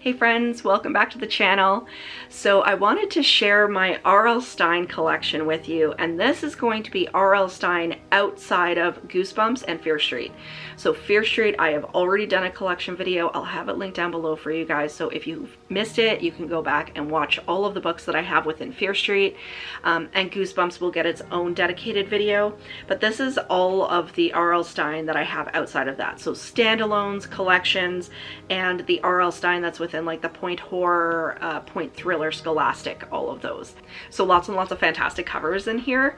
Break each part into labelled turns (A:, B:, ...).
A: Hey friends, welcome back to the channel. So I wanted to share my R L Stine collection with you, and this is going to be R L Stine outside of Goosebumps and Fear Street. So Fear Street, I have already done a collection video. I'll have it linked down below for you guys. So if you've missed it, you can go back and watch all of the books that I have within Fear Street, and Goosebumps will get its own dedicated video. But this is all of the R L Stine that I have outside of that. So standalones, collections, and the R L Stine that's within like the point horror, point thriller, scholastic, all of those. So lots and lots of fantastic covers in here,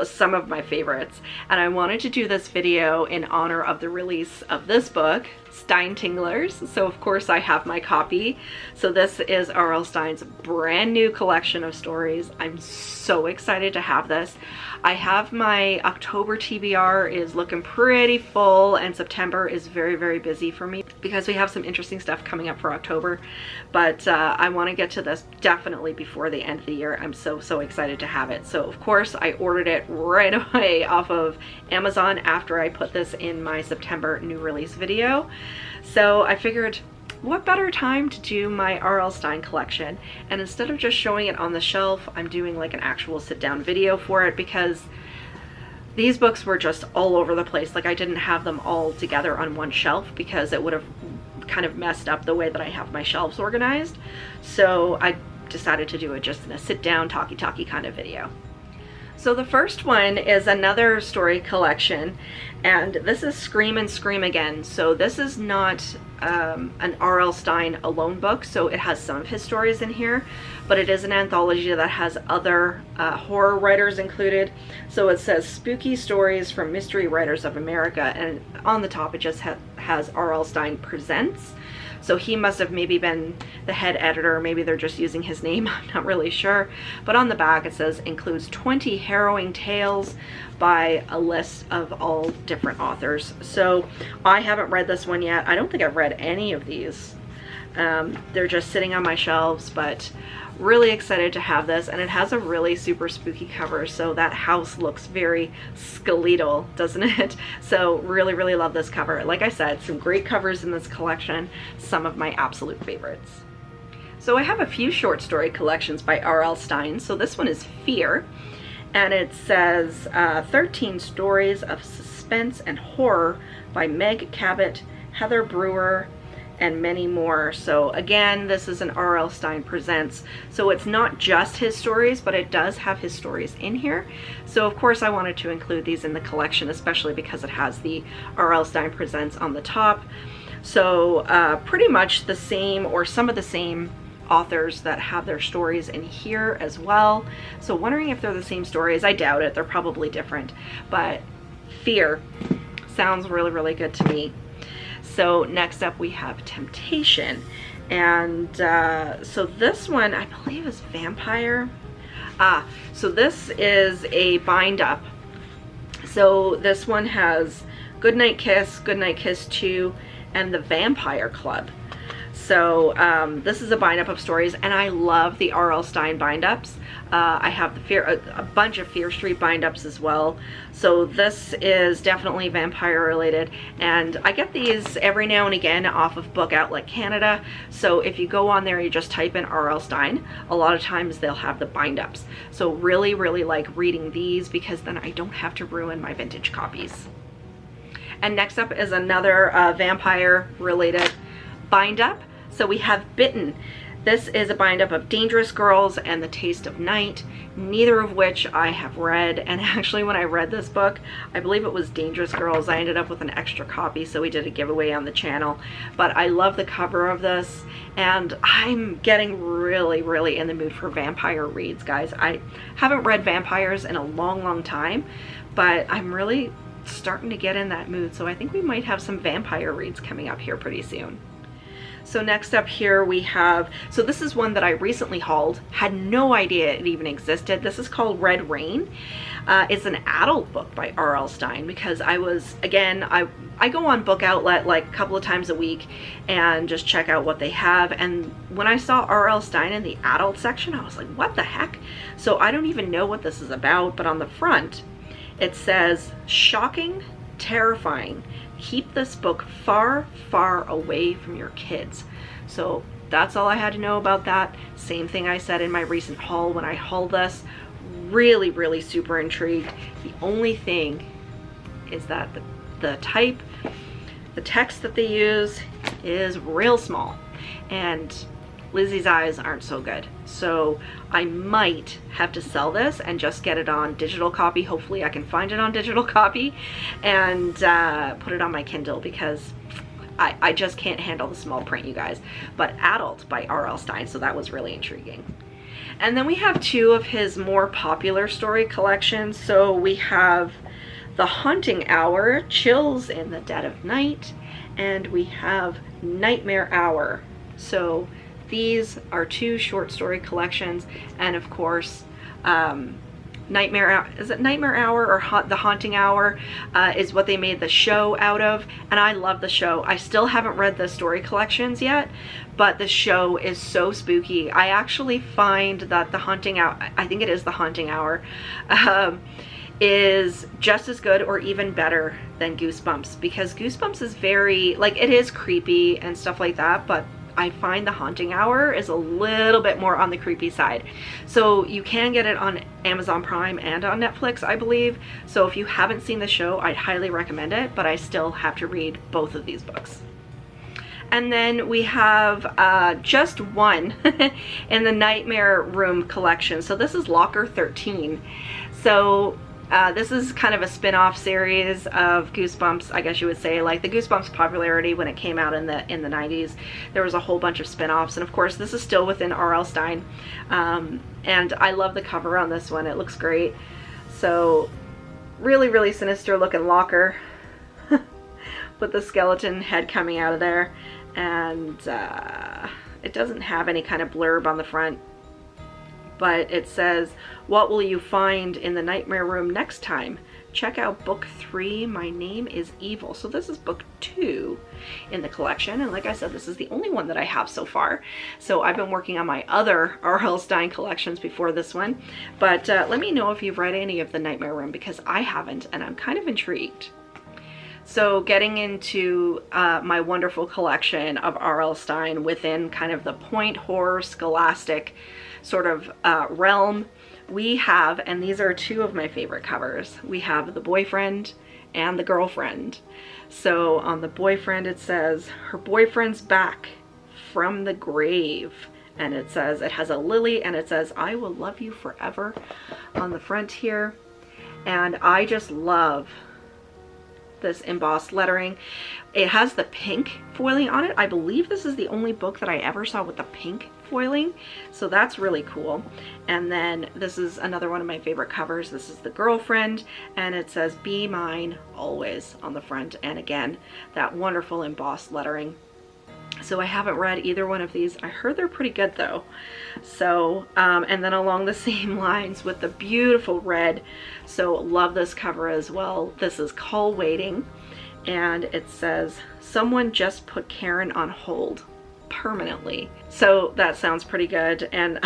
A: some of my favorites. And I wanted to do this video in honor of the release of this book, Stine Tinglers. So of course I have my copy. So this is R L Stine's brand new collection of stories. I'm so excited to have this. I have my October TBR is looking pretty full, and September is very, very busy for me because we have some interesting stuff coming up for October. But I want to get to this definitely before the end of the year. I'm so excited to have it. So of course I ordered it right away off of Amazon after I put this in my September new release video. So I figured, what better time to do my R L Stine collection, and instead of just showing it on the shelf, I'm doing like an actual sit down video for it, because these books were just all over the place. Like I didn't have them all together on one shelf because it would have kind of messed up the way that I have my shelves organized. So I decided to do it just in a sit down talkie kind of video. So the first one is another story collection, and this is Scream and Scream Again. So this is not an R L Stine alone book, so it has some of his stories in here, but it is an anthology that has other horror writers included. So it says Spooky Stories from Mystery Writers of America, and on the top it just has R L Stine Presents. So he must have maybe been the head editor, maybe they're just using his name, I'm not really sure. But on the back it says includes 20 harrowing tales by a list of all different authors. So I haven't read this one yet. I don't think I've read any of these. They're just sitting on my shelves, but really excited to have this. And it has a really super spooky cover, so that house looks very skeletal, doesn't it? So really love this cover. Like I said, some great covers in this collection, some of my absolute favorites. So I have a few short story collections by R L Stine. So this one is Fear, and it says 13 stories of suspense and horror by Meg Cabot, Heather Brewer, and many more. So again, this is an R L Stine Presents, so it's not just his stories, but it does have his stories in here. So of course I wanted to include these in the collection, especially because it has the R L Stine Presents on the top. So pretty much the same, or some of the same authors that have their stories in here as well. So wondering if they're the same stories. I doubt it, they're probably different, but Fear sounds really good to me. So next up we have Temptation, and so this one I believe is Vampire. So this is a bind up. So this one has Goodnight Kiss 2, and the Vampire Club. So this is a bind up of stories, and I love the R L Stine bind ups. I have a bunch of Fear Street bind ups as well. So this is definitely vampire related, and I get these every now and again off of Book Outlet Canada. So if you go on there, you just type in R L Stine, a lot of times they'll have the bind ups. So really like reading these, because then I don't have to ruin my vintage copies. And next up is another vampire related bind up. So we have Bitten. This is a bind up of Dangerous Girls and The Taste of Night, neither of which I have read. And actually when I read this book, I believe it was Dangerous Girls, I ended up with an extra copy, so we did a giveaway on the channel. But I love the cover of this, and I'm getting really in the mood for vampire reads, guys. I haven't read vampires in a long time, but I'm really starting to get in that mood. So I think we might have some vampire reads coming up here pretty soon. So next up here we have, so this is one that I recently hauled, had no idea it even existed. This is called Red Rain. It's an adult book by R L Stine, because I go on Book Outlet like a couple of times a week and just check out what they have. And when I saw R L Stine in the adult section, I was like, what the heck? So I don't even know what this is about, but on the front it says, shocking, terrifying. Keep this book far away from your kids. So that's all I had to know about that. Same thing I said in my recent haul when I hauled this. Really, really super intrigued. The only thing is that the text that they use is real small, and Lizzie's eyes aren't so good. So I might have to sell this and just get it on digital copy. Hopefully I can find it on digital copy and put it on my Kindle, because I just can't handle the small print, you guys. But Adult by R L Stine, so that was really intriguing. And then we have two of his more popular story collections. So we have The Haunting Hour, Chills in the Dead of Night, and we have Nightmare Hour. So these are two short story collections, and of course, Nightmare Hour or The Haunting Hour is what they made the show out of, and I love the show. I still haven't read the story collections yet, but the show is so spooky. I actually find that The Haunting Hour, I think it is The Haunting Hour, is just as good or even better than Goosebumps, because Goosebumps is very, like, it is creepy and stuff like that, but I find The Haunting Hour is a little bit more on the creepy side. So you can get it on Amazon Prime and on Netflix, I believe. So if you haven't seen the show, I'd highly recommend it, but I still have to read both of these books. And then we have just one in the Nightmare Room collection. So this is Locker 13. So this is kind of a spin-off series of Goosebumps, I guess you would say. Like the Goosebumps popularity when it came out in the 90s, there was a whole bunch of spin-offs, and of course this is still within R L Stine. And I love the cover on this one. It looks great. So really, really sinister looking locker with the skeleton head coming out of there, and it doesn't have any kind of blurb on the front, but it says, "What will you find in the Nightmare Room next time? Check out book 3, My Name is Evil." So this is book 2 in the collection, and like I said, this is the only one that I have so far. So I've been working on my other R L Stine collections before this one, but let me know if you've read any of the Nightmare Room, because I haven't, and I'm kind of intrigued. So getting into my wonderful collection of R L Stine within kind of the point horror scholastic sort of realm, we have, and these are two of my favorite covers, we have The Boyfriend and The Girlfriend. So on The Boyfriend it says, "Her boyfriend's back from the grave," and it says, it has a lily, and it says, "I will love you forever" on the front here. And I just love this embossed lettering. It has the pink foiling on it. I believe this is the only book that I ever saw with the pink foiling, so that's really cool. And then this is another one of my favorite covers. This is The Girlfriend, and it says, "Be mine always" on the front, and again that wonderful embossed lettering. So I haven't read either one of these. I heard they're pretty good though. So and then along the same lines with the beautiful red, so love this cover as well. This is Call Waiting, and it says, "Someone just put Karen on hold permanently." So that sounds pretty good. And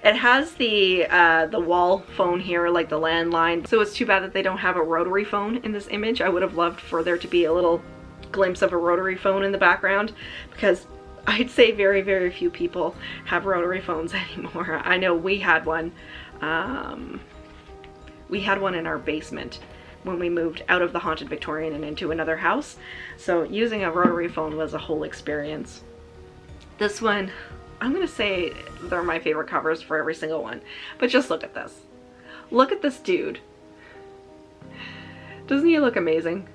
A: it has the wall phone here, like the landline. So it's too bad that they don't have a rotary phone in this image. I would have loved for there to be a little glimpse of a rotary phone in the background, because I'd say very, very few people have rotary phones anymore. I know we had one. We had one in our basement when we moved out of the Haunted Victorian and into another house. So using a rotary phone was a whole experience. This one, I'm gonna say they're my favorite covers for every single one, but just look at this. Look at this dude. Doesn't he look amazing?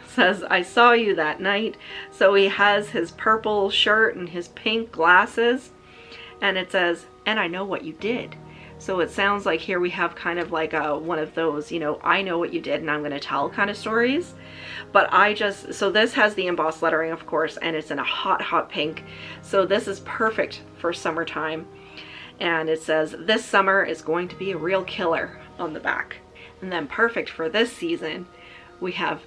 A: Says, "I saw you that night." So he has his purple shirt and his pink glasses, and it says, "And I know what you did." So it sounds like here we have kind of like one of those, you know, I know what you did and I'm gonna tell kind of stories. But so this has the embossed lettering, of course, and it's in a hot, hot pink. So this is perfect for summertime. And it says, "This summer is going to be a real killer" on the back. And then perfect for this season, we have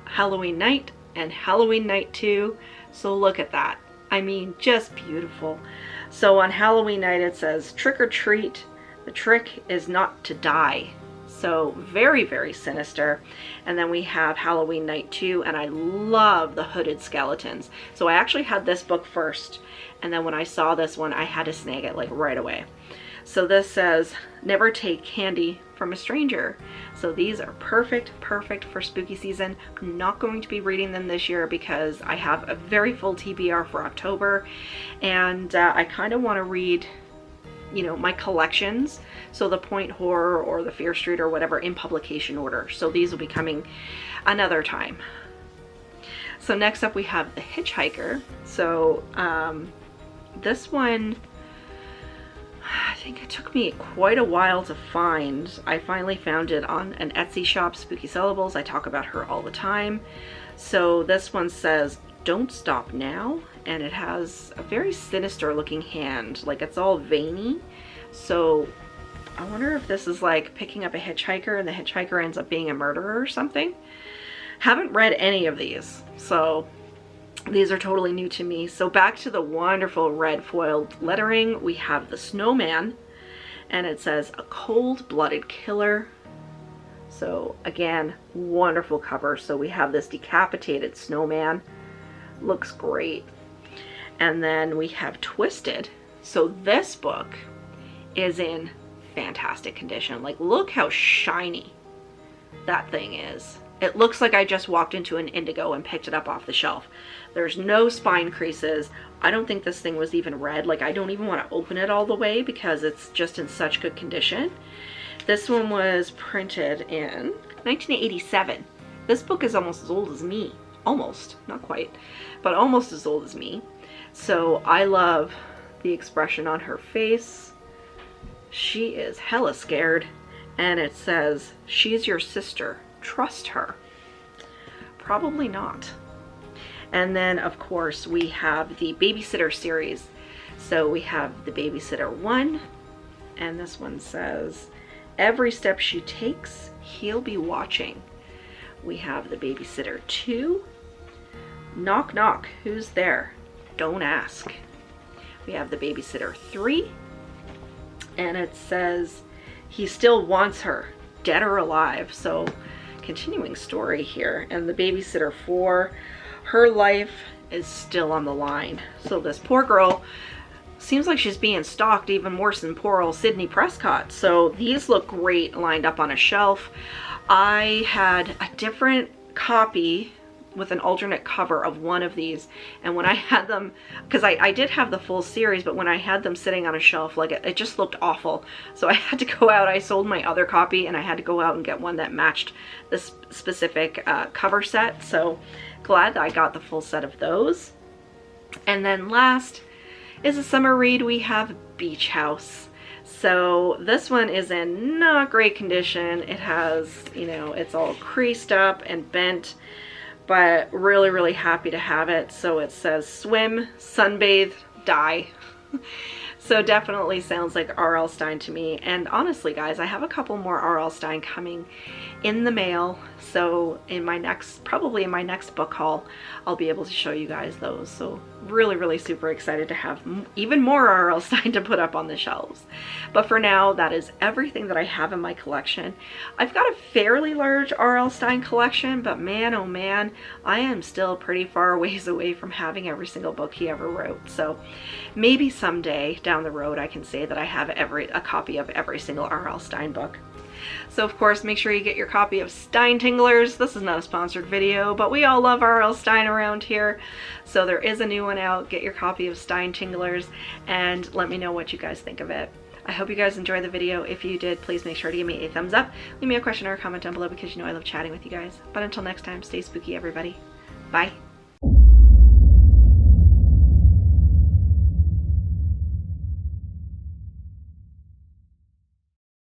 A: Halloween Night and Halloween Night 2. So look at that. I mean, just beautiful. So on Halloween Night it says, "Trick or treat, the trick is not to die." So very, very sinister. And then we have Halloween Night 2, and I love the hooded skeletons. So I actually had this book first, and then when I saw this one, I had to snag it like right away. So this says, never take candy from a stranger. So these are perfect for spooky season. I'm not going to be reading them this year because I have a very full TBR for October, and I kind of want to read, you know, my collections. So the Point Horror or the Fear Street or whatever in publication order. So these will be coming another time. So next up we have The Hitchhiker. So this one, I think it took me quite a while to find. I finally found it on an Etsy shop, Spooky Sellables. I talk about her all the time. So this one says, don't stop now. And it has a very sinister looking hand. Like it's all veiny. So I wonder if this is like picking up a hitchhiker and the hitchhiker ends up being a murderer or something. Haven't read any of these. So these are totally new to me. So back to the wonderful red foiled lettering, we have the snowman, and it says a cold-blooded killer. So again, wonderful cover. So we have this decapitated snowman. Looks great. And then we have Twisted. So this book is in fantastic condition. Like, look how shiny that thing is. It looks like I just walked into an Indigo and picked it up off the shelf. There's no spine creases. I don't think this thing was even read. Like, I don't even want to open it all the way because it's just in such good condition. This one was printed in 1987. This book is almost as old as me. Almost, not quite, but almost as old as me. So I love the expression on her face. She is hella scared. And it says, she's your sister. Trust her. Probably not. And then of course we have the Babysitter series. So we have the Babysitter 1, and this one says, every step she takes, he'll be watching. We have the Babysitter 2, knock knock, who's there? Don't ask. We have the Babysitter 3, and it says, he still wants her, dead or alive. So continuing story here. And the Babysitter 4, her life is still on the line. So this poor girl seems like she's being stalked even worse than poor old Sydney Prescott. So these look great lined up on a shelf. I had a different copy with an alternate cover of one of these, and when I had them, because I did have the full series, but when I had them sitting on a shelf, like it just looked awful. So I had to go out, I sold my other copy, and I had to go out and get one that matched this specific cover set. So glad that I got the full set of those. And then last is a summer read. We have Beach House. So this one is in not great condition. It has, you know, it's all creased up and bent, but really happy to have it. So it says swim, sunbathe, die. So definitely sounds like R L Stine to me. And honestly guys, I have a couple more R L Stine coming in the mail. So in my next, probably in my next book haul, I'll be able to show you guys those. So really super excited to have even more R L Stine to put up on the shelves. But for now, that is everything that I have in my collection. I've got a fairly large R L Stine collection, but man, oh man, I am still pretty far ways away from having every single book he ever wrote. So maybe someday down the road I can say that I have a copy of every single R L Stine book. So of course, make sure you get your copy of Stine Tinglers. This is not a sponsored video, but we all love R L Stine around here. So there is a new one out. Get your copy of Stine Tinglers and let me know what you guys think of it. I hope you guys enjoyed the video. If you did, please make sure to give me a thumbs up. Leave me a question or a comment down below because you know I love chatting with you guys. But until next time, stay spooky everybody. Bye.